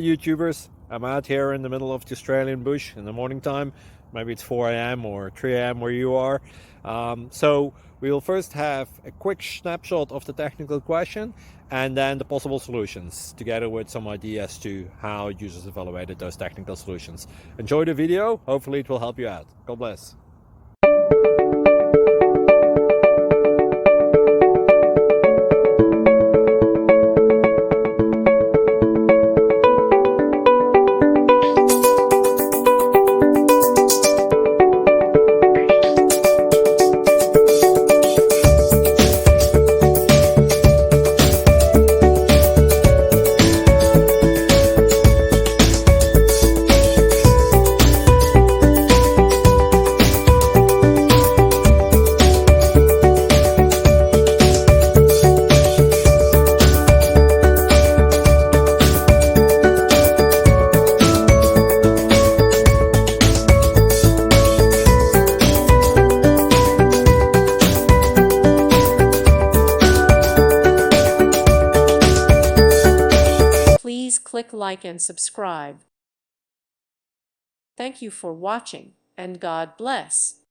YouTubers. I'm out here in the middle of the Australian bush in the morning time. Maybe it's 4 a.m. or 3 a.m. where you are. So we'll first have a quick snapshot of the technical question and then the possible solutions, together with some ideas to how users evaluated those technical solutions. Enjoy the video. Hopefully it will help you out. God bless. Please click like and subscribe. Thank you for watching, and God bless.